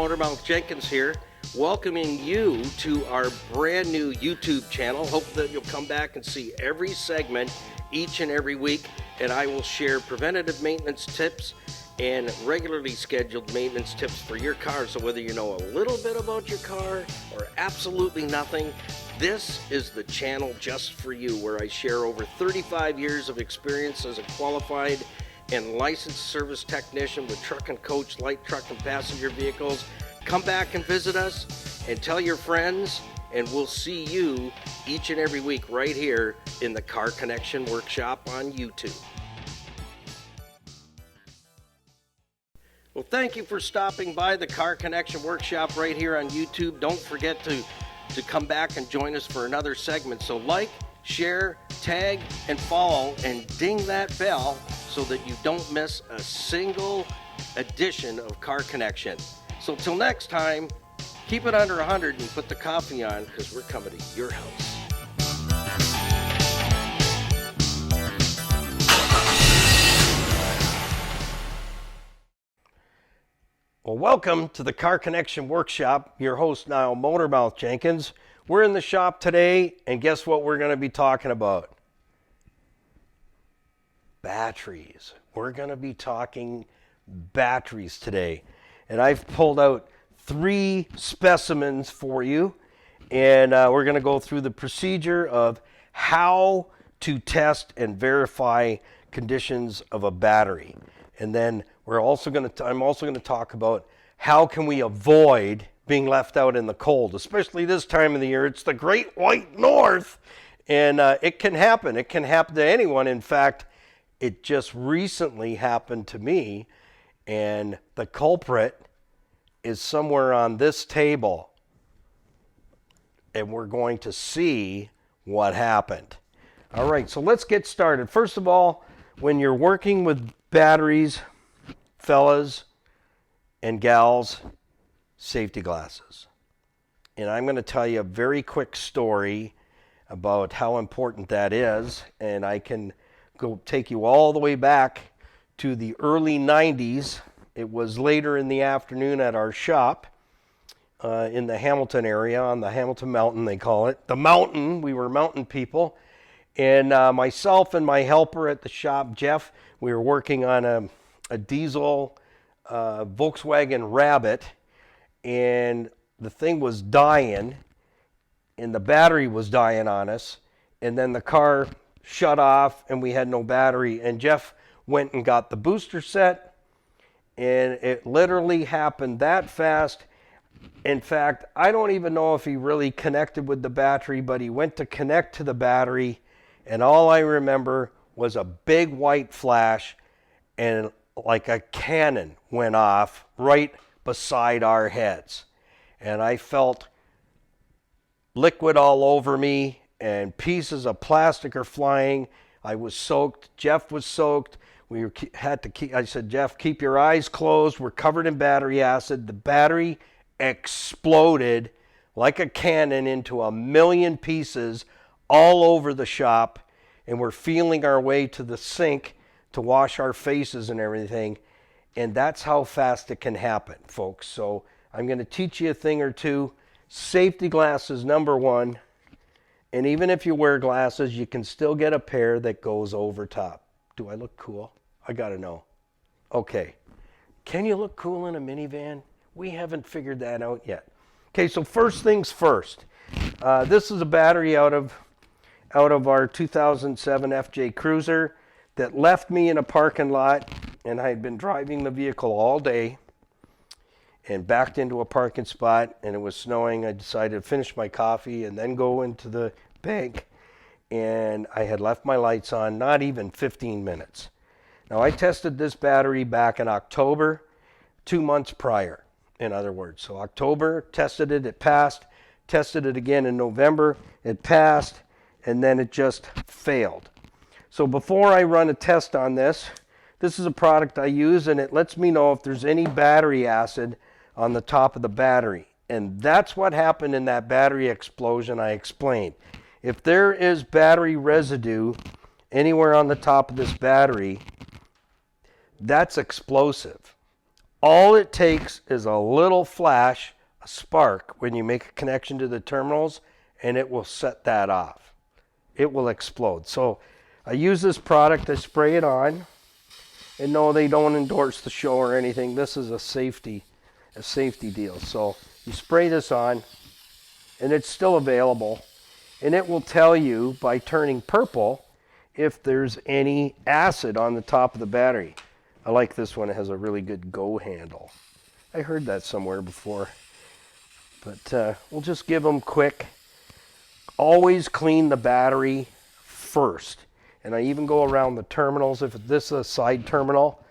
Motormouth Jenkins here, welcoming you to our brand new YouTube channel. Hope that you'll come back and see every segment each and every week, and I will share preventative maintenance tips and regularly scheduled maintenance tips for your car. So whether you know a little bit about your car or absolutely nothing, this is the channel just for you, where I share over 35 years of experience as a qualified and licensed service technician with truck and coach, light truck and passenger vehicles. Come back and visit us and tell your friends, and we'll see you each and every week right here in the Car Connection Workshop on YouTube. Well, thank you for stopping by the Car Connection Workshop right here on YouTube. Don't forget to come back and join us for another segment. So like, share, tag, and follow, and ding that bell so that you don't miss a single edition of Car Connection. So till next time, keep it under 100 and put the coffee on, because we're coming to your house. Well, welcome to the Car Connection Workshop. Your host now, Motormouth Jenkins. We're in the shop today, and guess what we're going to be talking about? Batteries. We're going to be talking batteries today. And I've pulled out 3 specimens for you, and we're going to go through the procedure of how to test and verify conditions of a battery. And then I'm also going to talk about how can we avoid being left out in the cold, especially this time of the year. It's the Great White North, and it can happen. It can happen to anyone. In fact, it just recently happened to me, and the culprit is somewhere on this table, and we're going to see what happened. All right, so let's get started. First of all, when you're working with batteries, fellas and gals, safety glasses. And I'm going to tell you a very quick story about how important that is, and I can go take you all the way back to the early 90s. It was later in the afternoon at our shop in the Hamilton area, on the Hamilton Mountain, they call it. The mountain, we were mountain people. And myself and my helper at the shop, Jeff, we were working on a diesel Volkswagen Rabbit, and the thing was dying, and the battery was dying on us, and then the car shut off, and we had no battery, and Jeff went and got the booster set, and it literally happened that fast. In fact, I don't even know if he really connected with the battery, but he went to connect to the battery, and all I remember was a big white flash, and like a cannon went off right beside our heads. And I felt liquid all over me, and pieces of plastic are flying. I was soaked. Jeff was soaked. I said, Jeff, keep your eyes closed. We're covered in battery acid. The battery exploded like a cannon into a million pieces all over the shop, and we're feeling our way to the sink to wash our faces and everything. And that's how fast it can happen, folks. So I'm going to teach you a thing or two. Safety glasses, number 1. And even if you wear glasses, you can still get a pair that goes over top. Do I look cool? I got to know. Okay. Can you look cool in a minivan? We haven't figured that out yet. Okay, so first things first. This is a battery out of our 2007 FJ Cruiser that left me in a parking lot, and I had been driving the vehicle all day and backed into a parking spot, and it was snowing. I decided to finish my coffee and then go into the bank, and I had left my lights on not even 15 minutes. Now, I tested this battery back in October, 2 months prior, in other words. So October, tested it, it passed. Tested it again in November, it passed, and then it just failed. So before I run a test on this is a product I use, and it lets me know if there's any battery acid on the top of the battery. And that's what happened in that battery explosion I explained. If there is battery residue anywhere on the top of this battery, that's explosive. All it takes is a little flash, a spark, when you make a connection to the terminals, and it will set that off. It will explode. So I use this product, I spray it on, and no, they don't endorse the show or anything. This is a safety deal. So you spray this on, and it's still available, and it will tell you by turning purple if there's any acid on the top of the battery. I like this one. It has a really good go handle. I heard that somewhere before. But we'll just give them quick. Always clean the battery first. And I even go around the terminals if this is a side terminal.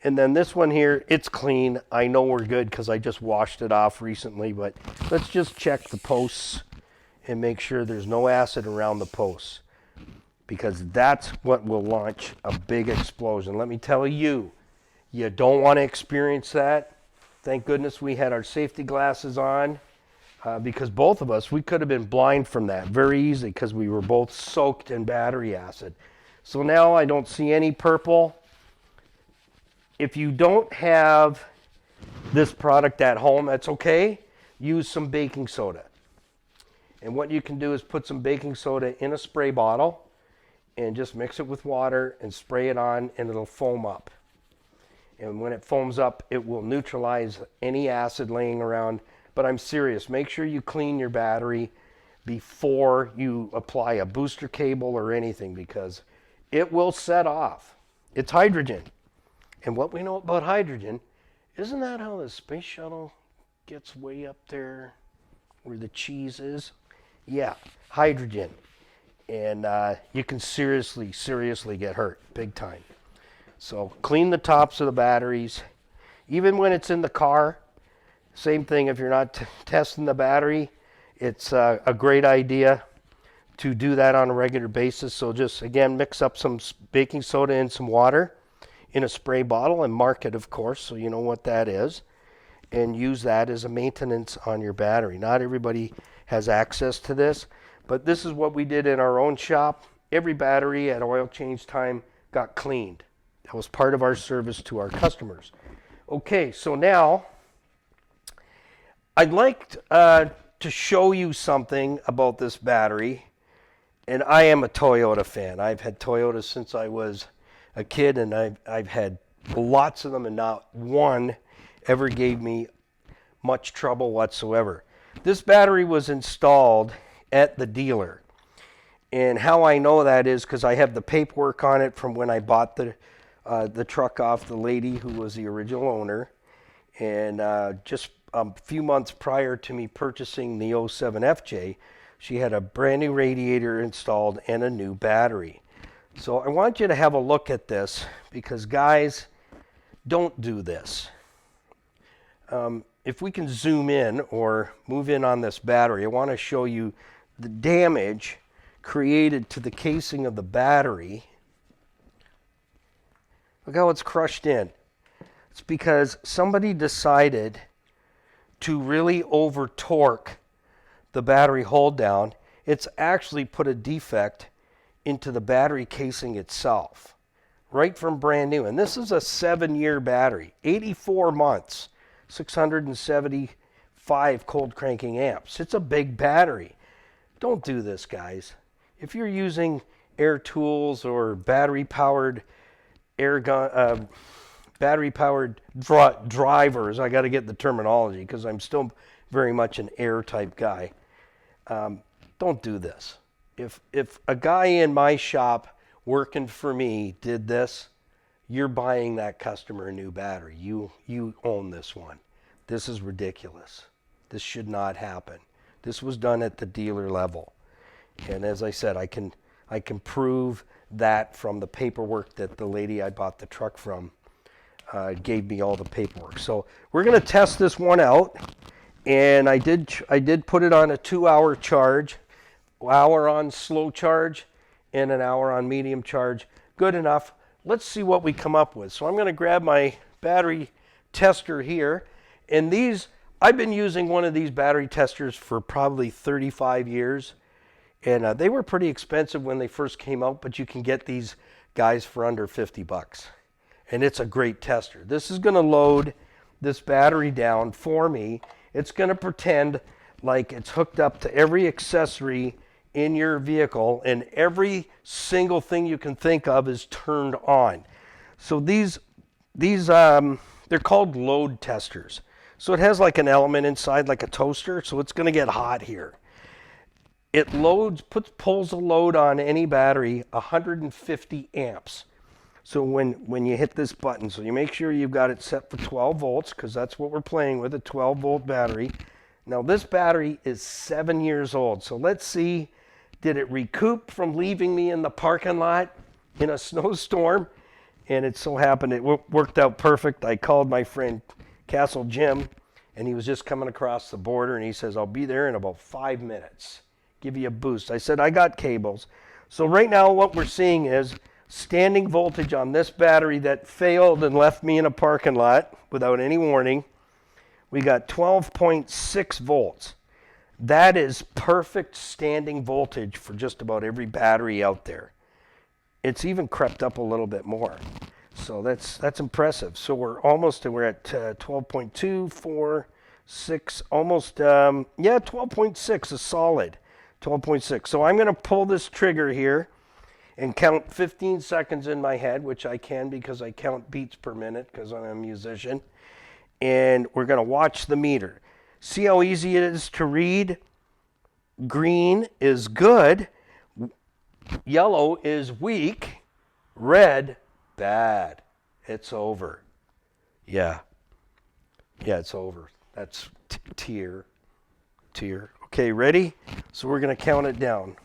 And then this one here, it's clean. I know we're good because I just washed it off recently. But let's just check the posts and make sure there's no acid around the posts, because that's what will launch a big explosion. Let me tell you, you don't want to experience that. Thank goodness we had our safety glasses on, because both of us, we could have been blind from that very easily because we were both soaked in battery acid. So now I don't see any purple. If you don't have this product at home, that's okay. Use some baking soda. And what you can do is put some baking soda in a spray bottle and just mix it with water and spray it on, and it'll foam up. And when it foams up, it will neutralize any acid laying around. But I'm serious, make sure you clean your battery before you apply a booster cable or anything, because it will set off. It's hydrogen. And what we know about hydrogen, isn't that how the space shuttle gets way up there where the cheese is? Yeah, hydrogen. And you can seriously get hurt, big time. So clean the tops of the batteries. Even when it's in the car, same thing. If you're not testing the battery, it's a great idea to do that on a regular basis. So just, again, mix up some baking soda and some water in a spray bottle, and mark it, of course, so you know what that is, and use that as a maintenance on your battery. Not everybody has access to this, but this is what we did in our own shop. Every battery at oil change time got cleaned. That was part of our service to our customers. Okay, so now I'd like to show you something about this battery. And I am a Toyota fan. I've had Toyotas since I was a kid, and I've had lots of them, and not one ever gave me much trouble whatsoever. This battery was installed at the dealer. And how I know that is because I have the paperwork on it from when I bought the truck off the lady who was the original owner. And just a few months prior to me purchasing the 07 FJ, she had a brand new radiator installed and a new battery. So I want you to have a look at this, because guys, don't do this. If we can zoom in or move in on this battery, I want to show you the damage created to the casing of the battery. Look how it's crushed in. It's because somebody decided to really over torque the battery hold down. It's actually put a defect into the battery casing itself, right from brand new. And this is a 7-year battery, 84 months, 675 cold cranking amps. It's a big battery. Don't do this, guys. If you're using air tools or battery-powered drivers, I got to get the terminology because I'm still very much an air type guy. Don't do this. If a guy in my shop working for me did this, you're buying that customer a new battery. You own this one. This is ridiculous. This should not happen. This was done at the dealer level. And as I said, I can prove that from the paperwork that the lady I bought the truck from gave me all the paperwork. So we're going to test this one out. And I did put it on a 2-hour charge. Hour on slow charge and an hour on medium charge. Good enough. Let's see what we come up with. So I'm going to grab my battery tester here. And these, I've been using one of these battery testers for probably 35 years. And they were pretty expensive when they first came out, but you can get these guys for under $50. And it's a great tester. This is going to load this battery down for me. It's going to pretend like it's hooked up to every accessory in your vehicle, and every single thing you can think of is turned on. So these they're called load testers. So it has like an element inside, like a toaster, so it's going to get hot here. It pulls a load on any battery 150 amps. So when you hit this button, so you make sure you've got it set for 12 volts, because that's what we're playing with, a 12 volt battery. Now this battery is 7 years old. So let's see, did it recoup from leaving me in the parking lot in a snowstorm? And it so happened it worked out perfect. I called my friend Castle Jim, and he was just coming across the border, and he says, I'll be there in about 5 minutes. Give you a boost. I said, I got cables. So right now what we're seeing is standing voltage on this battery that failed and left me in a parking lot without any warning. We got 12.6 volts. That is perfect standing voltage for just about every battery out there. It's even crept up a little bit more. So that's impressive. So we're at 12.2, 4, 6, almost, 12.6 is solid. 12.6. So I'm going to pull this trigger here and count 15 seconds in my head, which I can because I count beats per minute because I'm a musician. And we're going to watch the meter. See how easy it is to read? Green is good. Yellow is weak. Red, bad. It's over. Yeah, it's over. That's tier. Okay, ready? So we're going to count it down.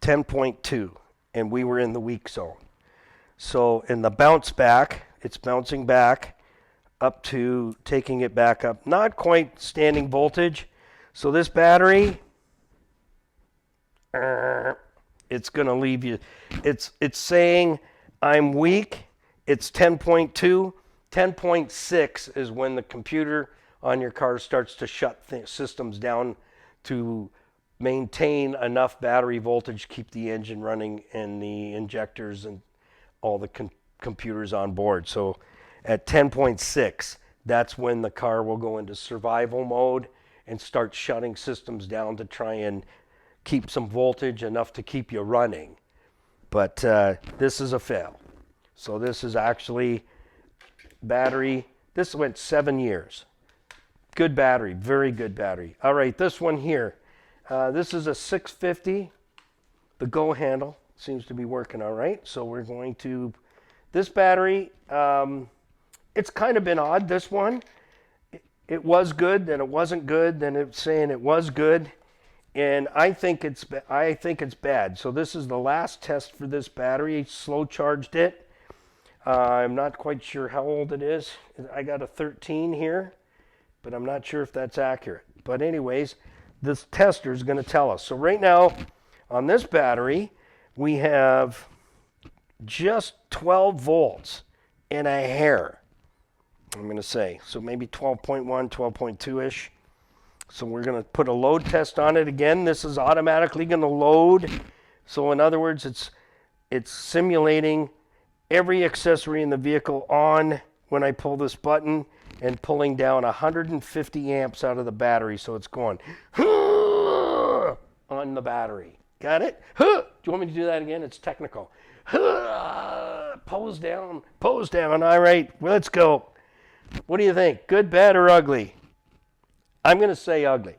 $10.2, and we were in the weak zone. So in the bounce back, it's bouncing back up to taking it back up. Not quite standing voltage. So this battery, it's going to leave you. It's saying I'm weak. It's 10.2. 10.6 is when the computer on your car starts to shut systems down to maintain enough battery voltage, keep the engine running and the injectors and all the computers on board. So at 10.6, that's when the car will go into survival mode and start shutting systems down to try and keep some voltage enough to keep you running. But this is a fail. So this is actually battery. This went 7 years. Good battery, very good battery. All right, this one here. This is a 650. The go handle seems to be working all right. So we're going to, this battery, it's kind of been odd, this one. It was good, then it wasn't good, then it's saying it was good. And I think it's bad. So this is the last test for this battery. Slow charged it. I'm not quite sure how old it is. I got a 13 here, but I'm not sure if that's accurate. But anyways, this tester is going to tell us. So right now on this battery, we have just 12 volts and a hair, I'm going to say. So maybe 12.1, 12.2-ish. So we're going to put a load test on it again. This is automatically going to load. So in other words, it's simulating every accessory in the vehicle on when I pull this button and pulling down 150 amps out of the battery. So it's going on the battery. Got it? Do you want me to do that again? It's technical. Pose down. All right, let's go. What do you think? Good, bad, or ugly? I'm going to say ugly.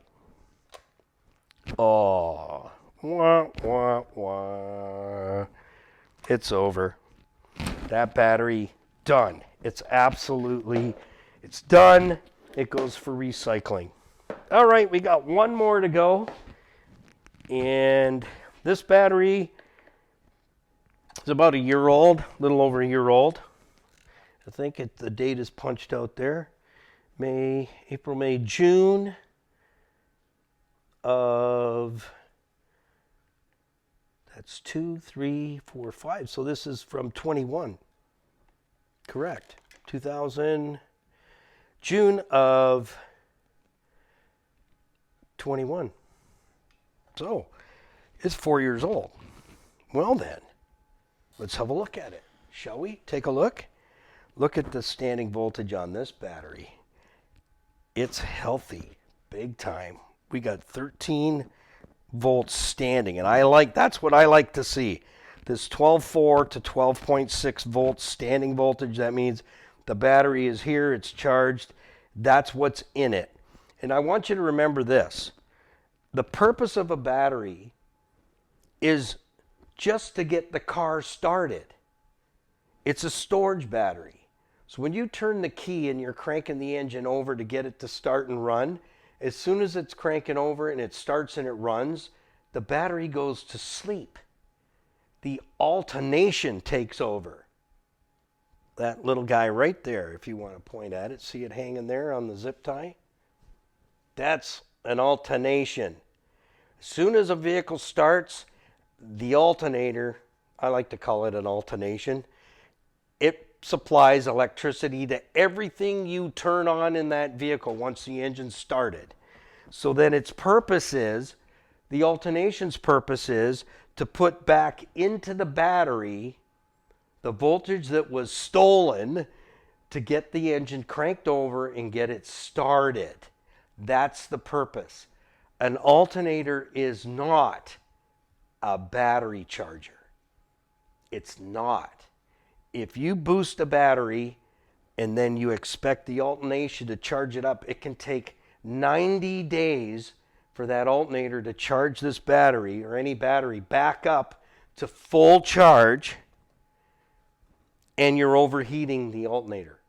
Oh, wah, wah, wah. It's over. That battery, done. It's done. It goes for recycling. All right, we got one more to go. And this battery is about a year old, a little over a year old. I think the date is punched out there. April, May, June of, that's 2, 3, 4, 5. So this is from 21. Correct. 2000, June of 21. So is 4 years old. Well then, let's have a look at it, shall we? Take a look. Look at the standing voltage on this battery. It's healthy, big time. We got 13 volts standing, and that's what I like to see. This 12.4 to 12.6 volts standing voltage, that means the battery is here, it's charged. That's what's in it. And I want you to remember this. The purpose of a battery is just to get the car started. It's a storage battery. So when you turn the key and you're cranking the engine over to get it to start and run, as soon as it's cranking over and it starts and it runs, the battery goes to sleep. The alternation takes over. That little guy right there, if you want to point at it, see it hanging there on the zip tie? That's an alternation. As soon as a vehicle starts, the alternator, I like to call it an alternation, it supplies electricity to everything you turn on in that vehicle once the engine's started. So then its purpose is, the alternation's purpose is to put back into the battery the voltage that was stolen to get the engine cranked over and get it started. That's the purpose. An alternator is not a battery charger. It's not. If you boost a battery and then you expect the alternation to charge it up, it can take 90 days for that alternator to charge this battery or any battery back up to full charge, and you're overheating the alternator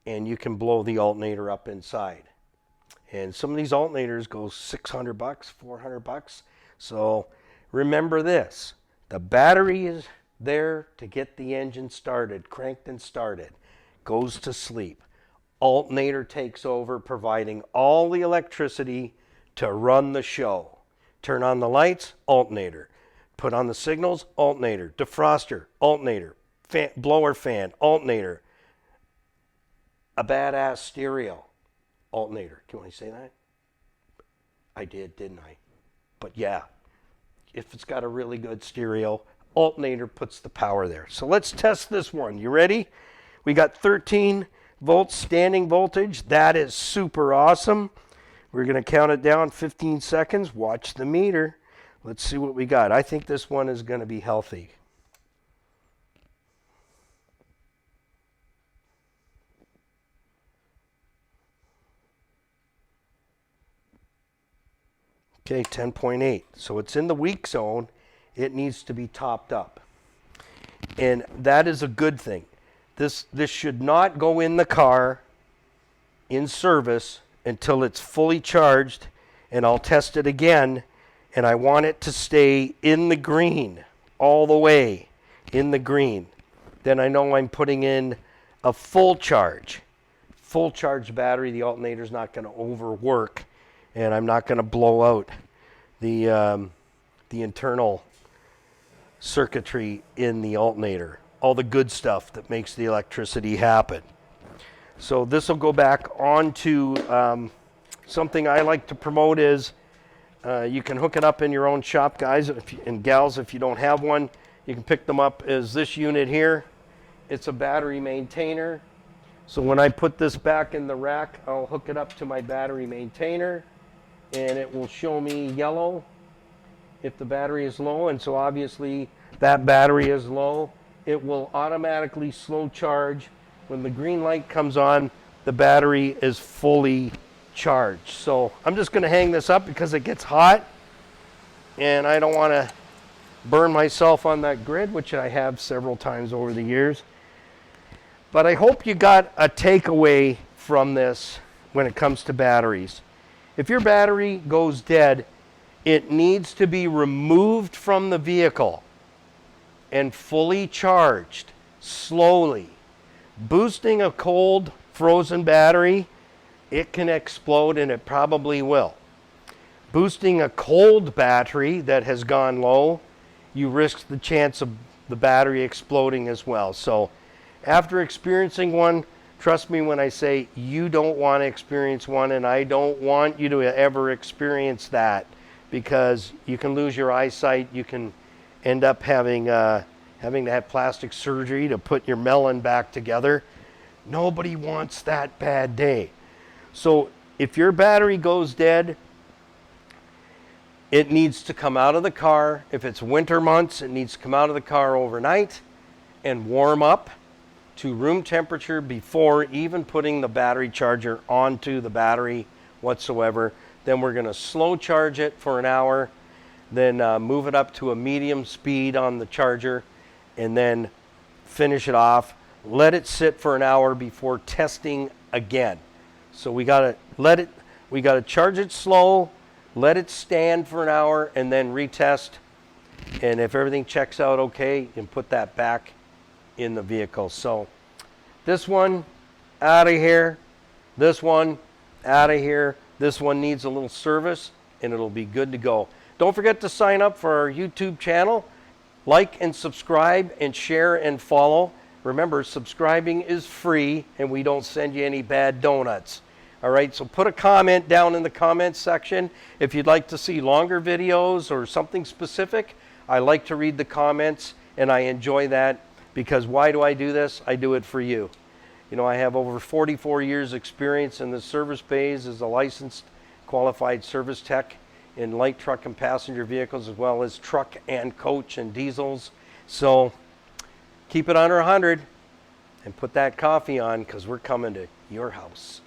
and you can blow the alternator up inside. And some of these alternators go $600, $400. So remember this, the battery is there to get the engine started, cranked and started, goes to sleep. Alternator takes over, providing all the electricity to run the show. Turn on the lights, alternator. Put on the signals, alternator. Defroster, alternator. Blower fan, alternator. A badass stereo, alternator. Can I say that? I did, didn't I? But yeah, if it's got a really good stereo, alternator puts the power there. So let's test this one. You ready? We got 13 volts standing voltage. That is super awesome. We're going to count it down 15 seconds. Watch the meter. Let's see what we got. I think this one is going to be healthy. Okay, 10.8. So it's in the weak zone. It needs to be topped up. And that is a good thing. This should not go in the car in service until it's fully charged, and I'll test it again, and I want it to stay in the green all the way in the green. Then I know I'm putting in a full charge. Full charge battery, the alternator's not going to overwork, and I'm not going to blow out the internal circuitry in the alternator, all the good stuff that makes the electricity happen. So this will go back on to something I like to promote is you can hook it up in your own shop, guys and gals. If you don't have one, you can pick them up as this unit here. It's a battery maintainer. So when I put this back in the rack, I'll hook it up to my battery maintainer, and it will show me yellow if the battery is low. And so obviously that battery is low. It will automatically slow charge. When the green light comes on, the battery is fully charged. So I'm just going to hang this up because it gets hot and I don't want to burn myself on that grid, which I have several times over the years. But I hope you got a takeaway from this when it comes to batteries. If your battery goes dead, it needs to be removed from the vehicle and fully charged slowly. Boosting a cold, frozen battery, it can explode, and it probably will. Boosting a cold battery that has gone low, you risk the chance of the battery exploding as well. So after experiencing one, trust me when I say you don't want to experience one, and I don't want you to ever experience that. because you can lose your eyesight. You can end up having to have plastic surgery to put your melon back together. Nobody wants that bad day. So if your battery goes dead, it needs to come out of the car. If it's winter months, it needs to come out of the car overnight and warm up to room temperature before even putting the battery charger onto the battery whatsoever. Then we're going to slow charge it for an hour, then move it up to a medium speed on the charger, and then finish it off. Let it sit for an hour before testing again. So we got to charge it slow, let it stand for an hour, and then retest. And if everything checks out okay, you can put that back in the vehicle. So this one out of here, this one out of here. This one needs a little service and it'll be good to go. Don't forget to sign up for our YouTube channel. Like and subscribe and share and follow. Remember, subscribing is free and we don't send you any bad donuts. All right, so put a comment down in the comments section if you'd like to see longer videos or something specific. I like to read the comments and I enjoy that, because why do I do this? I do it for you. You know, I have over 44 years experience in the service bays as a licensed qualified service tech in light truck and passenger vehicles, as well as truck and coach and diesels. So keep it under 100 and put that coffee on, because we're coming to your house.